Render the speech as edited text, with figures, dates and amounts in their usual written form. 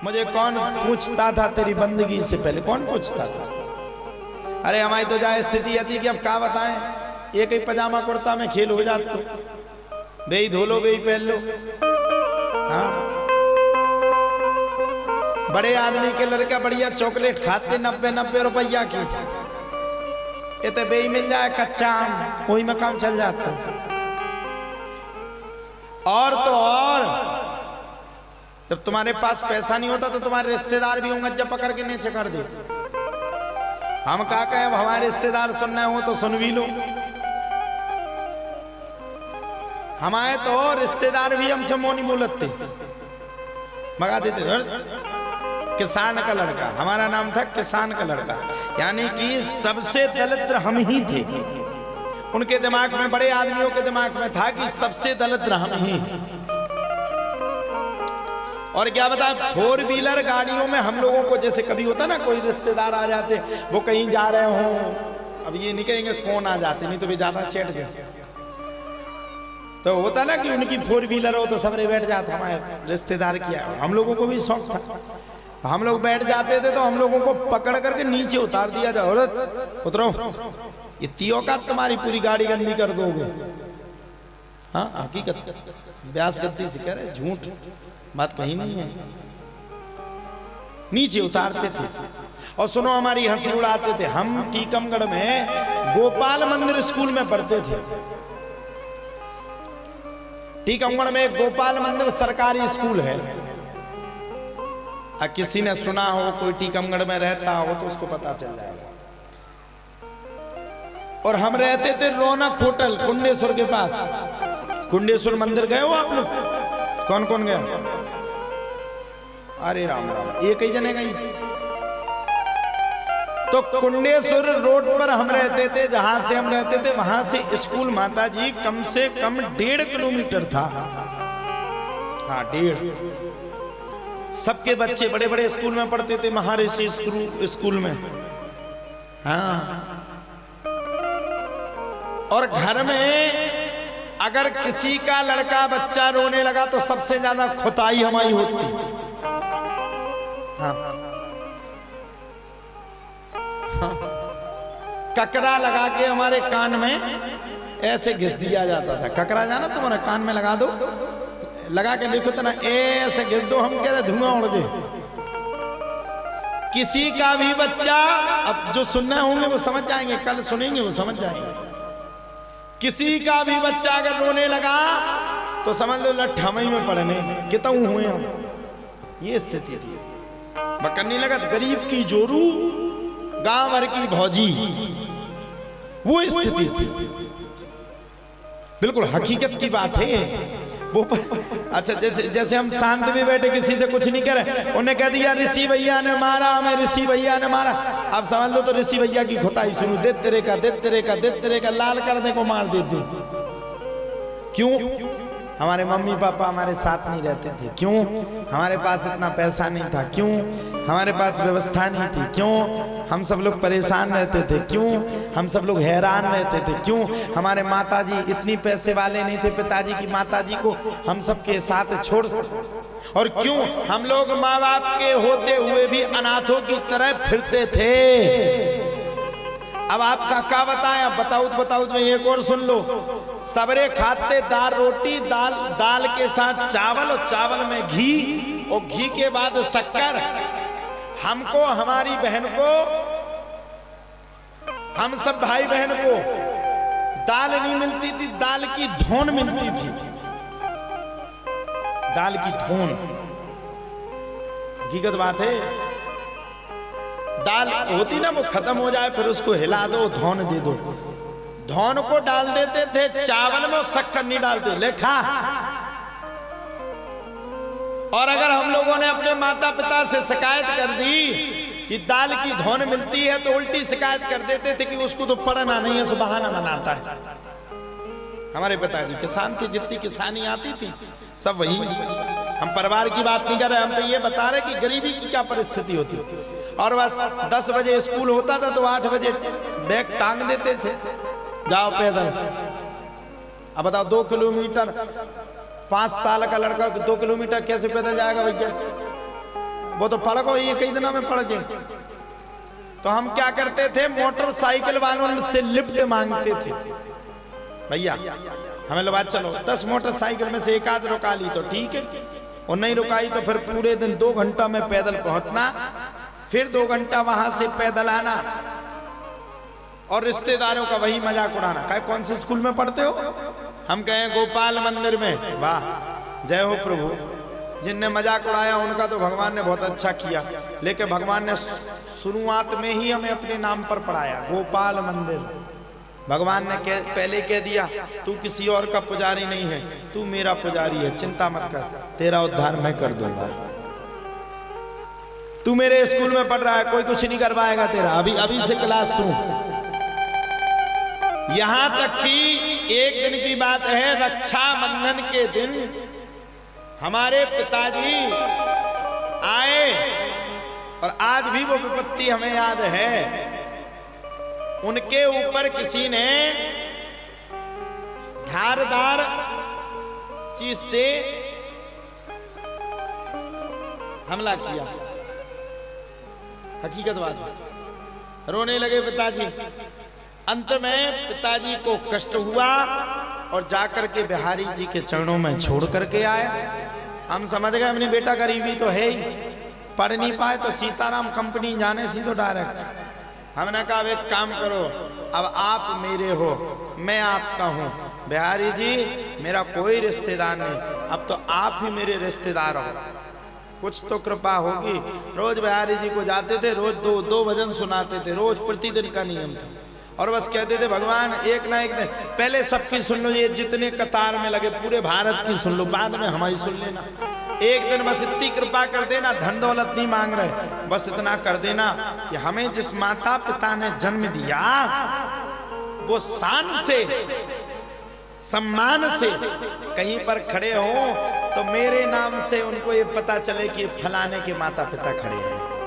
मुझे कौन पूछता था तेरी बंदगी से पहले, कौन पूछता था? अरे हमारी तो जहाँ स्थिति थी कि अब क्या बताएं, एक ही पजामा कुर्ता में खेल हो जाता, बेई धो लो बेई पहन लो। हाँ, बड़े आदमी के लड़का बढ़िया चॉकलेट खाते 90-90 रुपया की, इतने बेई मिल जाए कच्चा आम, वही में काम चल जाता। और तो और जब तुम्हारे पास पैसा नहीं होता तो तुम्हारे रिश्तेदार भी होंगे जब पकड़ के नीचे कर दे। हम क्या कहें, अब हमारे रिश्तेदार सुनना हो तो सुन भी लो। हमारे तो रिश्तेदार भी हमसे मोह नहीं बोलते, भगा देते। किसान का लड़का, हमारा नाम था किसान का लड़का, यानी कि सबसे दरिद्र हम ही थे। उनके दिमाग में, बड़े आदमियों के दिमाग में था कि सबसे दरिद्र हम ही। और क्या बता, 4 व्हीलर गाड़ियों में हम लोगों को, जैसे कभी होता ना कोई रिश्तेदार आ जाते, वो कहीं जा रहे हो, अब ये नहीं कहेंगे कौन आ जाते, नहीं तो भी ज्यादा चेट जाते, तो होता ना कि उनकी 4 व्हीलर हो तो सबरे बैठ जाते। हमारे रिश्तेदार किया, हम लोगों को भी शौक था, हम लोग बैठ जाते थे तो हम लोगों को पकड़ करके नीचे उतार दिया जाए, उतरो, इतनी औकात तुम्हारी, पूरी गाड़ी गंदी कर दोगे। हाँ हकीकत, ब्यास गद्दी से कह रहे, झूठ बात कहीं नहीं है। नीचे उतारते थे। और सुनो, हमारी हंसी उड़ाते थे। हम टीकमगढ़ में गोपाल मंदिर स्कूल में पढ़ते थे। टीकमगढ़ में एक गोपाल मंदिर सरकारी स्कूल है। किसी ने सुना हो, कोई टीकमगढ़ में रहता हो तो उसको पता चल जाएगा। और हम रहते थे रौनक होटल कुंडेश्वर के पास। कुंडेश्वर मंदिर गए हो आप लोग? कौन कौन गया? अरे राम राम, एक ही जने गई। तो कुंडेश्वर रोड पर हम रहते थे, जहां से हम रहते थे वहां से स्कूल माता जी कम से कम 1.5 किलोमीटर था। हाँ 1.5। सबके बच्चे बड़े बड़े स्कूल में पढ़ते थे, महर्षि स्कूल में। हाँ, और घर में अगर किसी का लड़का बच्चा रोने लगा तो सबसे ज्यादा खुताई हमारी होती। हाँ। हाँ। ककरा लगा के हमारे कान में ऐसे घिस दिया जाता था। ककरा जाना तुम्हारे कान में लगा दो, लगा के देखो तो ना ऐसे घिस दो, हम कह रहे धुआं उड़ जाए। किसी का भी बच्चा, अब जो सुनना होंगे वो समझ जाएंगे, कल सुनेंगे वो समझ जाएंगे। किसी का भी बच्चा अगर रोने लगा तो समझ लो लट्ठामई में पड़ने कितने हुए हम। ये स्थिति थी। बकन्नी लगा गरीब की जोरू, गांव भर की भौजी, वो स्थिति थी। बिल्कुल हकीकत की बात है वो। अच्छा, जैसे हम शांत भी बैठे, किसी से कुछ नहीं कह रहे, उन्हें कह दिया ऋषि भैया ने मारा हमें, ऋषि भैया ने मारा। अब समझ लो तो ऋषि भैया की खुताई शुरू, दे तेरे का, दे तेरे का, दे तेरे का, लाल करने को मार देते। क्यों? हमारे मम्मी पापा हमारे साथ नहीं रहते थे। क्यों? हमारे पास इतना पैसा नहीं था। क्यों? हमारे पास व्यवस्था नहीं थी। क्यों? हम सब लोग परेशान रहते थे। क्यों? हम सब लोग हैरान रहते थे। क्यों? हमारे माताजी इतनी पैसे वाले नहीं थे, पिताजी की माताजी को हम सबके साथ छोड़। और क्यों हम लोग माँ बाप के होते हुए भी अनाथों की तरह फिरते थे। अब आपका क्या बताएं, अब बताऊं तो एक और सुन लो। सबरे खाते दाल रोटी, दाल के साथ चावल, और चावल में घी, और घी के बाद शक्कर। हमको, हमारी बहन को, हम सब भाई बहन को दाल नहीं मिलती थी, दाल की धौन मिलती थी। दाल की धौन, हकीकत बात है। दाल होती ना, वो खत्म हो जाए फिर उसको हिला दो, धौन दे दो। धौन को डाल देते थे चावल में, शक्कर नहीं डालते, लेखा। और अगर हम लोगों ने अपने माता पिता से शिकायत कर दी कि दाल की धौन मिलती है तो उल्टी शिकायत कर देते थे कि उसको तो पढ़ना नहीं है, सो बहाना बनाता है। हमारे पिताजी किसान थे, जितनी किसानी आती थी सब वही। हम परिवार की बात नहीं कर रहे, हम तो ये बता रहे कि गरीबी की क्या परिस्थिति होती। और बस 10 बजे स्कूल होता था तो 8 बजे बैग टांग देते थे, जाओ पैदल। अब बताओ 2 किलोमीटर, 5 साल का लड़का 2 किलोमीटर कैसे पैदल जाएगा भैया? वो तो पड़ गो, ये कई दिनों में पड़ जाए। तो हम क्या करते थे, मोटरसाइकिल वालों से लिफ्ट मांगते थे, भैया हमें लो बात, चलो 10 मोटरसाइकिल में से एक आध रुका ली तो ठीक है, और नहीं रुकाई तो फिर पूरे दिन 2 घंटा में पैदल पहुंचना, फिर 2 घंटा वहां से पैदल आना, और रिश्तेदारों का वही मजाक उड़ाना। कहे कौन से स्कूल में पढ़ते हो? हम कहें गोपाल मंदिर में। वाह, जय हो प्रभु। जिनने मजाक उड़ाया उनका तो भगवान ने बहुत अच्छा किया, लेकिन भगवान ने शुरुआत में ही हमें अपने नाम पर पढ़ाया, गोपाल मंदिर। भगवान ने पहले कह दिया, तू किसी और का पुजारी नहीं है, तू मेरा पुजारी है, चिंता मत कर, तेरा उद्धार मैं कर दूंगा। तू मेरे स्कूल में पढ़ रहा है, कोई कुछ नहीं करवाएगा तेरा, अभी से क्लास शुरू। यहां तक कि एक दिन की बात है, रक्षाबंधन के दिन हमारे पिताजी आए, और आज भी वो विपत्ति हमें याद है। उनके ऊपर किसी ने धारदार चीज से हमला किया, हकीकत बात है। रोने लगे पिताजी। अंत में पिताजी को कष्ट हुआ और जाकर के बिहारी जी के चरणों में छोड़ करके आया। हम समझ गए अपनी बेटा गरीबी तो है ही, पढ़ नहीं पाए तो सीताराम कंपनी जाने सीधो डायरेक्ट। हमने कहा एक काम करो, अब आप मेरे हो, मैं आपका हूं। बिहारी जी मेरा कोई रिश्तेदार नहीं, अब तो आप ही मेरे रिश्तेदार हो, कुछ तो कृपा होगी। रोज बिहारी जी को जाते थे, रोज दो भजन सुनाते थे, रोज प्रतिदिन का नियम था। और बस कहते थे भगवान एक ना एक दिन, पहले सबकी सुन लो, ये जितने कतार में लगे पूरे भारत की सुन लो, बाद में हमारी सुन लेना। एक दिन बस इतनी कृपा कर देना, धन दौलत नहीं मांग रहे, बस इतना कर देना कि हमें जिस माता पिता ने जन्म दिया वो शान से सम्मान से कहीं पर खड़े हो तो मेरे नाम से उनको ये पता चले कि फलाने के माता पिता खड़े हैं।